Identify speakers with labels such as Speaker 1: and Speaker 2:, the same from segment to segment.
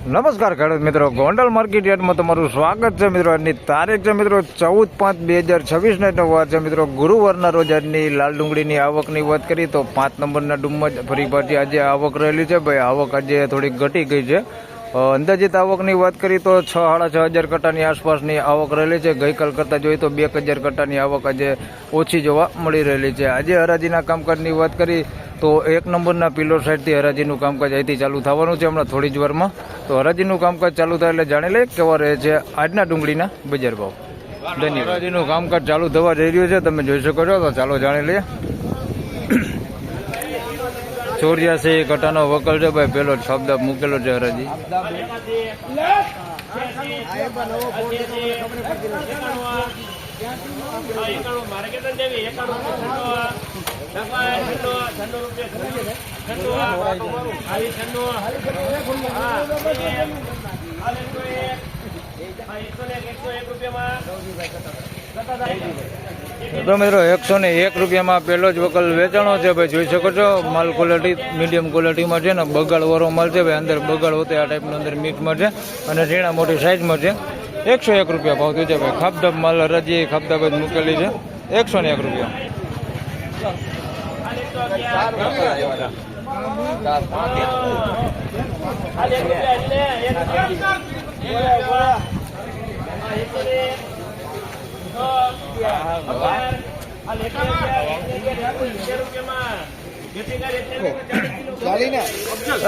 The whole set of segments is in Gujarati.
Speaker 1: નમસ્કાર ખેડૂત મિત્રો, ગોંડલ માર્કેટ યાર્ડમાં તમારું સ્વાગત છે મિત્રો. આજની તારીખ છે મિત્રો 14/5/2024 વાર છે મિત્રો, ગુરુવારના રોજ આજની લાલ ડુંગળીની આવકની વાત કરી તો 5 નંબરના ડુમમાં ફરી પાછી આજે આવક રહેલી છે ભાઈ. આવક આજે થોડીક ઘટી ગઈ છે. અંદાજિત આવકની વાત કરી તો 6,500 કટ્ટાની આસપાસની આવક રહેલી છે. ગઈકાલ કરતાં જોઈએ તો 2,000 કટ્ટાની આવક આજે ઓછી જોવા મળી રહેલી છે. આજે હરાજીના કામકાજની વાત કરી તો 1 નંબરના પિલોર સાઈડથી હરાજીનું કામકાજ અહીંથી ચાલુ થવાનું છે હમણાં થોડી જ વારમાં. તો હરાજીનું કામકાજ ચાલુ થાય એટલે જાણી લઈએ કેવા રહે છે આજના ડુંગળીના બજાર ભાવ. ધન્યવાદ. હરાજીનું કામકાજ ચાલુ થવા જઈ રહ્યું છે, તમે જોઈ શકો છો. તો ચાલો જાણી લઈએ. 84 કટ્ટાનો વકલ છે ભાઈ. પેલો શબ્દ મૂકેલો છે હરાજી. તો મિત્રો 101 રૂપિયામાં પહેલો જ વકલ વેચાણો છે ભાઈ. જોઈ શકો છો માલ ક્વોલિટી મીડિયમ ક્વોલિટીમાં છે ને બગાડવાળો માલ છે ભાઈ. અંદર બગાડ હોતે આ ટાઈપનો અંદર મિક્સમાં છે અને ઝીણા મોટી સાઇઝમાં છે. 101 રૂપિયા ભાવ થયો છે ભાઈ. ખાપધાપ માલ હરાજી ખાપધાબ જ મૂકેલી છે. 101 રૂપિયા.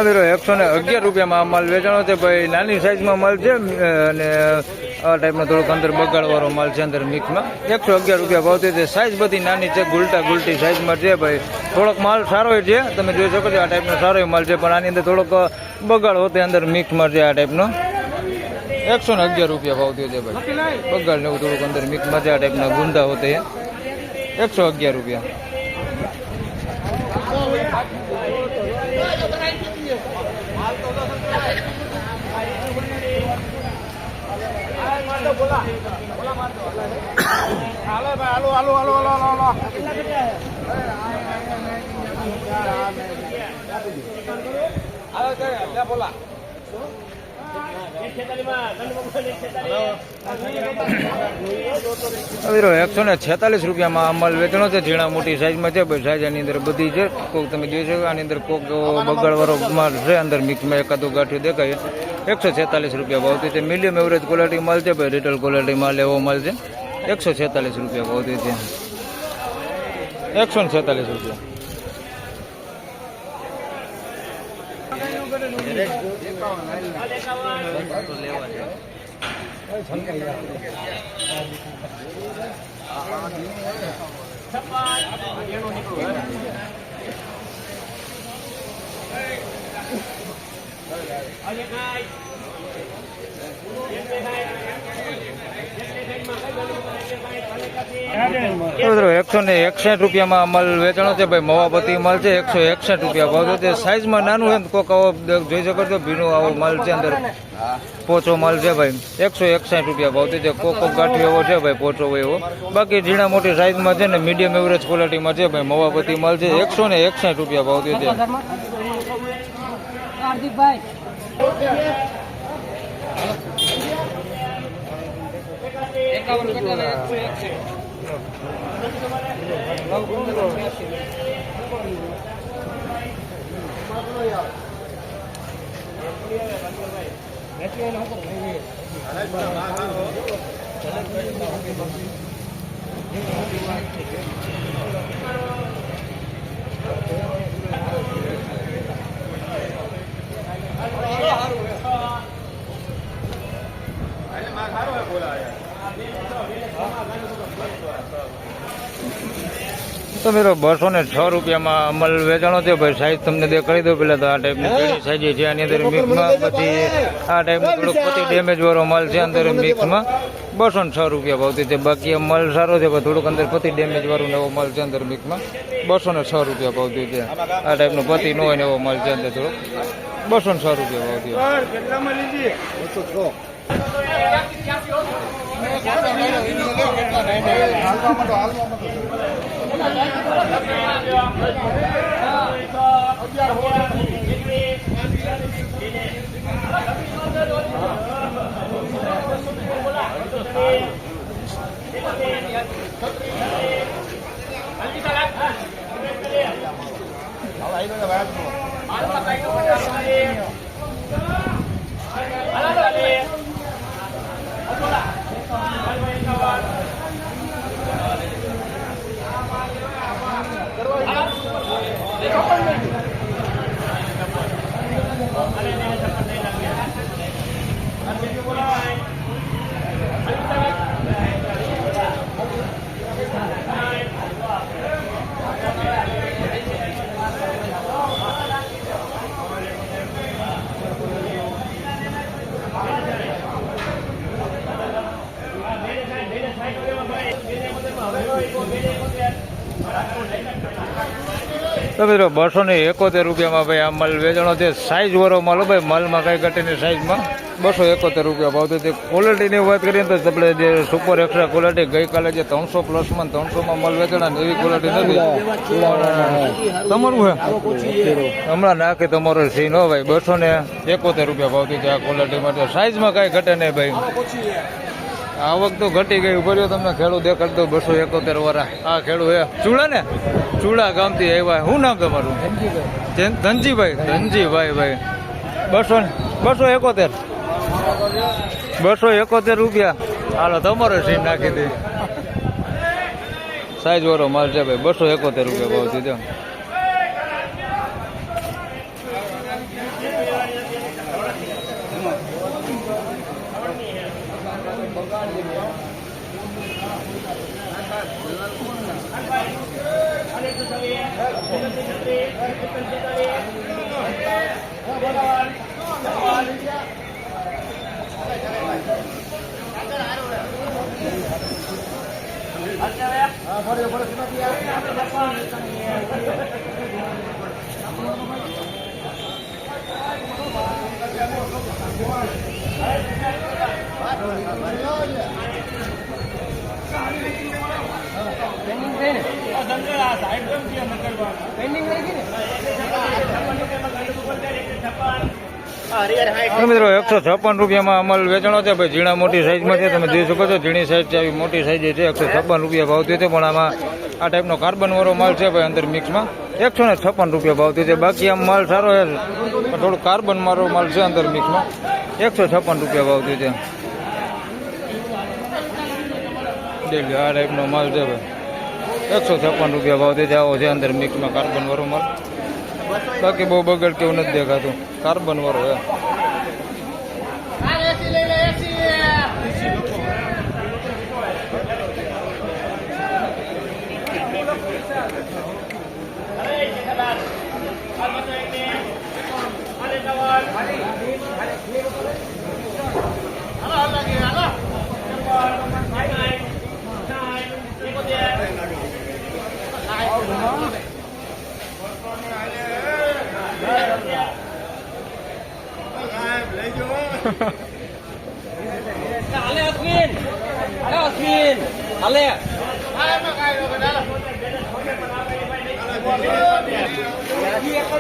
Speaker 1: મિત્રો 111 રૂપિયામાં માલ વેચાણો છે ભાઈ. નાની સાઈઝમાં માલ છે અને આ ટાઈપનો થોડોક અંદર બગાડવાળો માલ છે અંદર મિક્સમાં. 111 રૂપિયા ભાવ છે. સાઈઝ બધી નાની છે, ગુલટી સાઈઝમાં છે ભાઈ. થોડોક માલ સારો છે, તમે જોઈ શકો છો આ ટાઈપનો સારો માલ છે, પણ આની અંદર થોડોક બગાડ હોતે અંદર મિક્સમાં છે આ ટાઈપનો. 111 રૂપિયા ભાવ થયો છે ભાઈ. બગાડ ને એવું થોડુંક અંદર મિક્સમાં છે આ ટાઈપના ગુંદા હોતે. 111 રૂપિયા. મિત્રો 146 રૂપિયામાં માલ વેચણો છે. ઝીણા મોટી સાઈઝમાં છે ભાઈ. સાઈઝ આની અંદર બધી છે. કોક તમે જોઈ શકો આની અંદર કોક બગાડવાળો માલ છે અંદર મિક્સમાં એકાદું ગાંઠિયું દેખાય. 146 રૂપિયા ભાવતી છે. મીડિયમ એવરેજ ક્વોલિટી માલ છે ભાઈ. રિટેલ ક્વોલિટી માલ એવો માલ છે. 146 રૂપિયા ભાવતી છે. 146 રૂપિયા. મિત્રો 161 રૂપિયામાં માલ વેચાણો છે ભાઈ. મવાપતિ માલ છે. 161 રૂપિયા ભાવ છે. સાઈઝમાં નાનું એમ કોક આવો જોઈ શકો છો ભીનો આવો માલ છે અંદર પોચો માલ છે ભાઈ. 161 રૂપિયા ભાવ છે. કોક ગાંઠિયો એવો છે ભાઈ પોચો હોય એવો. બાકી ઝીણા મોટી સાઈઝમાં છે ને મીડિયમ એવરેજ ક્વોલિટીમાં છે ભાઈ. મવાપતિ માલ છે. 161 રૂપિયા ભાવ છે. તો મિત્રો 206 રૂપિયામાં અમલ વેચાણો છે ભાઈ. સાઈઝ તમને દેખાડી દો પેલા. તો આ ટાઈપની ઘણી સાઈઝ છે આની અંદર મિક્સમાં. પછી આ ટાઈપનો થોડોક પતિ ડેમેજ વાળો માલ છે અંદર મિક્સમાં. 206 રૂપિયા ભાવતી છે. બાકી માલ સારો છે પણ થોડુંક અંદર પતિ ડેમેજ વાળું એવો માલ છે અંદર મિક્સમાં. 206 રૂપિયા ભાવતી છે. આ ટાઈપનો પતિ ન હોય ને એવો માલ છે અંદર થોડોક. 206 રૂપિયા ભાવતી. તો મિત્રો 271 રૂપિયામાં ભાઈ આ માલ વેચાણો છે. સાઈઝ વાળો માલ ભાઈ, માલમાં કઈ ઘટીને સાઈઝમાં 271 રૂપિયા ભાવ છે. ક્વોલિટીની વાત કરીએ તો આપણે જે સુપર એક્સ્ટ્રા ક્વોલિટી ગઈકાલે જે 300 પ્લસમાં 300માં માલ વેચાણા એવી ક્વોલિટી નથી. તમારું હે હમણાં નાખી તમારો સીન હો ભાઈ. 271 રૂપિયા ભાવ છે આ ક્વોલિટી માટે. સાઈઝમાં કઈ ઘટે નહીં ભાઈ. આવક તો ઘટી ગઈ. ભર્યો તમને ખેડૂત દેખાડતો 271 વાળા. આ ખેડૂત હે ચૂડા ને, ચૂડા ગામથી આવ્યા. શું નામ તમારું? ધનજીભાઈ. ધનજીભાઈ ભાઈ 271 રૂપિયા. હાલો તમારો સીમ નાખી દે. સાઈઝ વાળો માલ છે ભાઈ. 271 રૂપિયા ભાવ દીધો. મિત્રો 156 રૂપિયામાં અમલ વેચાણો છે ભાઈ. ઝીણા મોટી સાઈઝમાં છે, તમે જોઈ શકો છો. ઝીણી સાઈઝ છે, આવી મોટી સાઈઝ છે. 156 રૂપિયા ભાવ થયો છે. પણ આમાં આ ટાઈપનો કાર્બન વાળો માલ છે ભાઈ અંદર મિક્સમાં. 156 રૂપિયા ભાવ થયો છે. બાકી આમ માલ સારો છે પણ થોડું કાર્બન વાળો માલ છે અંદર મિક્સમાં. 156 રૂપિયા ભાવ થયો છે. આ ટાઈપનો માલ છે ભાઈ. 156 રૂપિયા ભાવ થયો છે. આવો છે અંદર મિક્સમાં કાર્બન વાળો માલ. બાકી બહુ બગડ કેવું નથી દેખાતું. કાર્બન વાળો હે.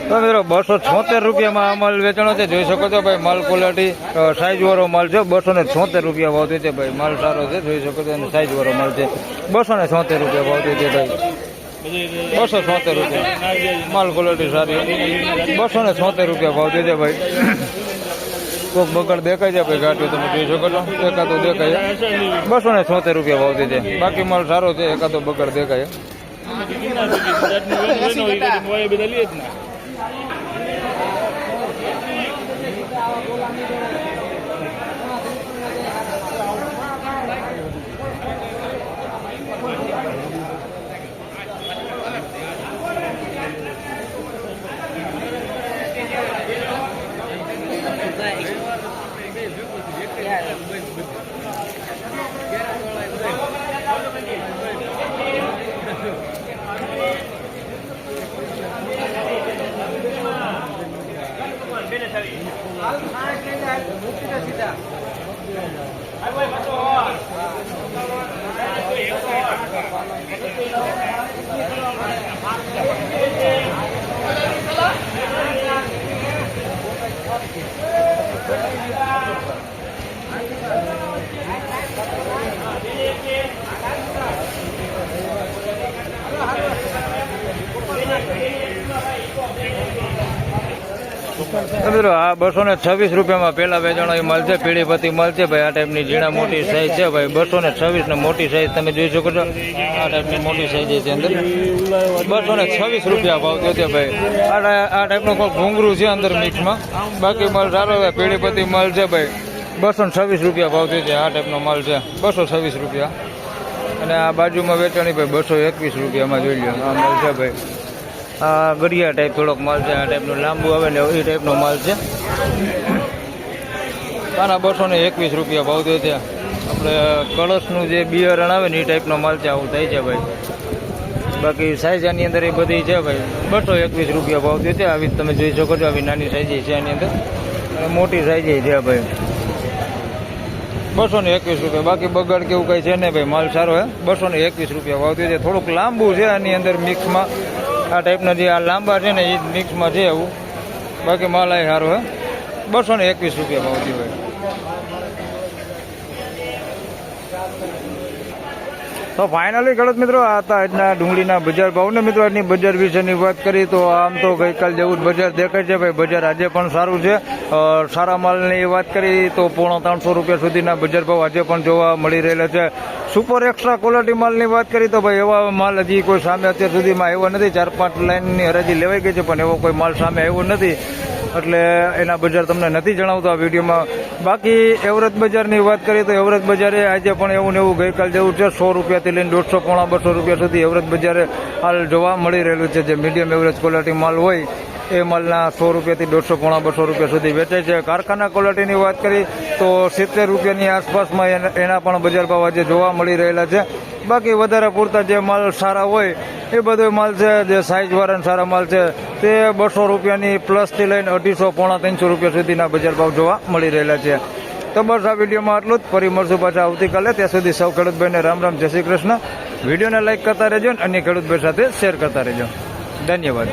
Speaker 1: તો મિત્રો 276 રૂપિયામાં આ માલ વેચાણો છે. જોઈ શકો છો ભાઈ. માલ ક્વોલિટી સાઈઝ વાળો માલ છે. 276 રૂપિયા ભાવ છે ભાઈ. માલ સારો છે, જોઈ શકો છો. અને સાઈઝ વાળો માલ છે. 276 રૂપિયા ભાવ છે ભાઈ. 276 રૂપિયા માલ ક્વોલિટી સારી. 276 રૂપિયા ભાવ છે ભાઈ. કોઈક બગડ દેખાય છે ભાઈ. ગાંઠિયો તમે જોઈ શકો છો. એકાદો દેખાય. 276 રૂપિયા ભાવ છે. બાકી માલ સારો છે. એકાદો બગડ દેખાય. મિત્રો આ 226 રૂપિયામાં પેલા વેચાણો એ માલ છે. પીળીપતિ માલ છે ભાઈ. આ ટાઈપની ઝીણા મોટી સાઈઝ છે ભાઈ. 226 ને મોટી સાઈઝ તમે જોઈ શકો છો. આ ટાઈપની મોટી સાઈઝ છે અંદર. 226 રૂપિયા ભાવ થયો છે ભાઈ. આ ટાઈપનું કોઈ ઘૂંઘરું છે અંદર મિક્સમાં. બાકી માલ સારો છે. પીળીપતિ માલ છે ભાઈ. 226 રૂપિયા ભાવ થયો છે. આ ટાઈપનો માલ છે 226 રૂપિયા. અને આ બાજુમાં વેચાણી ભાઈ 221 રૂપિયામાં જોઈ લો. આ માલ છે ભાઈ. આ ગળિયા ટાઈપ થોડોક માલ છે. આ ટાઈપનું લાંબુ આવે ને એ ટાઈપનો માલ છે. આના 221 રૂપિયા ભાવ થયો છે. આપણે કળશનું જે બિયારણ આવે ને એ ટાઈપનો માલ છે. આવું થાય છે ભાઈ. બાકી સાઈઝ આની અંદર એ બધી છે ભાઈ 221 રૂપિયા ભાવ થયો છે. આવી તમે જોઈ શકો છો, આવી નાની સાઈઝ છે આની અંદર અને મોટી સાઈઝ છે ભાઈ 221 રૂપિયા. બાકી બગાડ કેવું કંઈ છે ને ભાઈ, માલ સારો હે. 221 રૂપિયા ભાવ થયો છે. થોડુંક લાંબુ છે આની અંદર મિક્સમાં, આ ટાઈપના જે આ લાંબા છે ને એ મિક્સમાં છે એવું. બાકી માલ આ સારો હે. 221 રૂપિયા ભાવ થયો ભાઈ. તો ફાઇનલી ખેડૂત મિત્રો આ હતા આજના ડુંગળીના બજાર ભાવને. મિત્રો આજની બજાર વિશેની વાત કરી તો આમ તો ગઈકાલ જેવું જ બજાર દેખાય છે ભાઈ. બજાર આજે પણ સારું છે. સારા માલની વાત કરી તો 350 રૂપિયા સુધીના બજાર ભાવ આજે પણ જોવા મળી રહેલા છે. સુપર એક્સ્ટ્રા ક્વોલિટી માલની વાત કરી તો ભાઈ એવા માલ હજી કોઈ સામે અત્યાર સુધીમાં આવ્યો નથી. 4-5 લાઇનની હરાજી લેવાઈ ગઈ છે પણ એવો કોઈ માલ સામે આવ્યો નથી, એટલે એના બજાર તમને નથી જણાવતો આ વિડીયોમાં. બાકી એવરેજ બજારની વાત કરીએ તો એવરેજ બજારે આજે પણ એવું ને એવું ગઈકાલ જેવું છે. 100 રૂપિયાથી લઈને 150, 200 રૂપિયા સુધી એવરેજ બજારે હાલ જોવા મળી રહેલું છે. જે મીડિયમ એવરેજ ક્વોલિટી માલ હોય એ માલના 100 રૂપિયાથી 150, 200 રૂપિયા સુધી વેચાય છે. કારખાના ક્વોલિટીની વાત કરી તો 70 રૂપિયાની આસપાસમાં એના પણ બજાર ભાવ આજે જોવા મળી રહેલા છે. બાકી વધારે પૂરતા જે માલ સારા હોય એ બધો માલ છે, જે સાઇઝવાળા સારા માલ છે તે 200 રૂપિયાની પ્લસથી લઈને 250, 300 રૂપિયા સુધીના બજાર ભાવ જોવા મળી રહેલા છે. તો બસ આ વિડીયોમાં આટલું જ. ફરી મળશું પાછા આવતીકાલે. ત્યાં સુધી સૌ ખેડૂતભાઈને રામ રામ, જય શ્રી કૃષ્ણ. વિડીયોને લાઇક કરતા રહેજો અને અન્ય ખેડૂતભાઈ સાથે શેર કરતા રહેજો. ધન્યવાદ.